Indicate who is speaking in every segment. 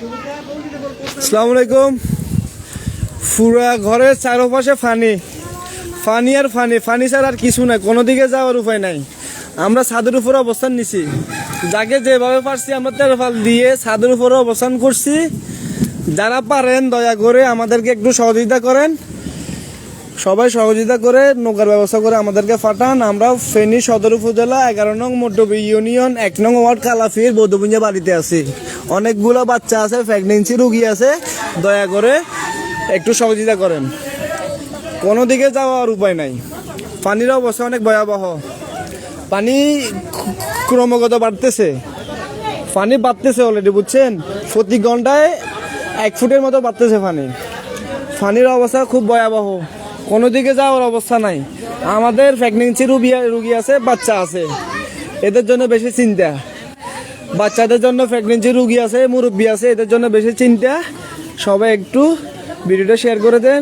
Speaker 1: আসসালামু আলাইকুম। পুরা ঘরের চারপাশে ফানি ফানি আর ফানি ফানি ছাড়া আর কিছু নাই, কোনো দিকে যাওয়ার উপায় নাই। আমরা ছাদের উপরে অবস্থান নিছি, যাকে যেভাবে পারছি আমরা তেরফাল দিয়ে ছাদের উপরে অবস্থান করছি। যারা পারেন দয়া করে আমাদেরকে একটু সহযোগিতা করেন, সবাই সহযোগিতা করে নৌকার ব্যবস্থা করে আমাদেরকে পাঠান। আমরা ফেনী সদর উপজেলা 11 নং মড্ডবী ইউনিয়ন 1 নং ওয়ার্ড কালাফির বৌদ্ধপুঞ্জা বাড়িতে আছি। অনেকগুলো বাচ্চা আছে, প্রেগনেন্সি রুগী আছে, দয়া করে একটু সহযোগিতা করেন। কোনো দিকে যাওয়ার উপায় নাই, পানির অবস্থা অনেক ভয়াবহ। পানি ক্রমাগত বাড়তেছে, পানি বাড়তেছে অলরেডি, বুঝছেন? প্রতি ঘন্টায় 1 ফুটের মতো বাড়তেছে পানি। পানির অবস্থা খুব ভয়াবহ, কোনো দিকে যাওয়ার অবস্থা নাই। আমাদের প্রেগনেন্সি রুগী আছে, বাচ্চা আছে, এদের জন্য বেশি চিন্তা। বাচ্চাদের জন্য প্রেগনেন্সি রুগী আছে, মুরব্বী আছে, এদের জন্য বেশি চিন্তা। সবাই একটু ভিডিওটা শেয়ার করে দেন,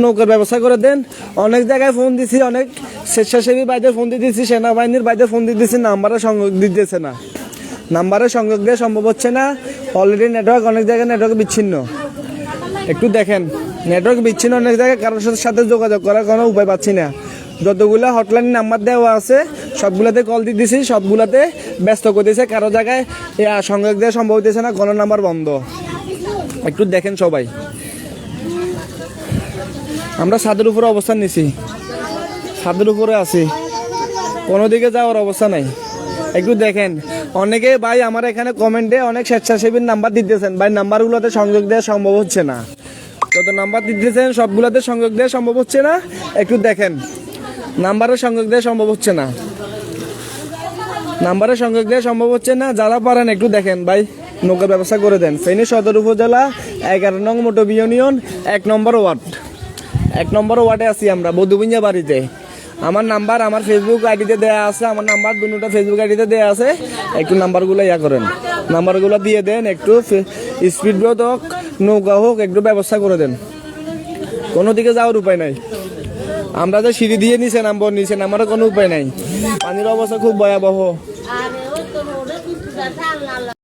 Speaker 1: নৌকার ব্যবস্থা করে দেন। অনেক জায়গায় ফোন দিছি, অনেক স্বেচ্ছাসেবী বাইরে ফোন দিতেছি, সেনাবাহিনীর বাইরে ফোন দিতেছি, নাম্বারে সংযোগ দিতেছে না, নাম্বারে সংযোগ দেওয়া সম্ভব হচ্ছে না। অলরেডি নেটওয়ার্ক অনেক জায়গায় নেটওয়ার্ক বিচ্ছিন্ন, একটু দেখেন। নেটওয়ার্ক বিচ্ছিন্ন অনেক জায়গায়, কারোর সাথে যোগাযোগ করার কোনো উপায় পাচ্ছি না। যতগুলো হটলাইন নাম্বার দেওয়া আছে সবগুলোতে কল দিতেছি, সবগুলোতে ব্যস্ত করতেছে। কারো জায়গায় সংযোগ দেওয়া সম্ভব হতেছে না, কোনো নাম্বার বন্ধ। একটু দেখেন সবাই। আমরা ছাদের উপরে অবস্থান নিছি, ছাদের উপরে আছি, কোনো দিকে যাওয়ার অবস্থা নাই। একটু দেখেন। অনেকে ভাই আমার এখানে কমেন্টে অনেক স্বেচ্ছাসেবীর নাম্বার দিতেছেন, ভাই নাম্বারগুলোতে সংযোগ দেওয়া সম্ভব হচ্ছে না। যত নাম্বার দিতেছেন সবগুলোতে সংযোগ দেওয়া সম্ভব হচ্ছে না। একটু দেখেন, নাম্বারে সংযোগ দেওয়া সম্ভব হচ্ছে না, নাম্বারে সংযোগ দেওয়া সম্ভব হচ্ছে না। যারা পারেন একটু দেখেন ভাই, নৌকার ব্যবস্থা করে দেন। ফেনী সদর উপজেলা 11 নং মড্ডবী ইউনিয়ন 1 নম্বর ওয়ার্ড, 1 নম্বর ওয়ার্ডে আছি আমরা, বৌদ্ধপুঞ্জা বাড়িতে। আমার নাম্বার আমার ফেসবুক আইডিতে দেওয়া আছে, আমার নাম্বার দুটো ফেসবুক আইডিতে দেওয়া আছে। একটু নাম্বারগুলো করেন, নাম্বারগুলো দিয়ে দেন। একটু স্পিড বোট হোক, নৌকা হোক, একটু ব্যবস্থা করে দেন। কোনো দিকে যাওয়ার উপায় নাই। আমরা যে সিঁড়ি দিয়ে নিচে নামবো, নিচে নামারও কোনো উপায় নাই। পানির অবস্থা খুব ভয়াবহ।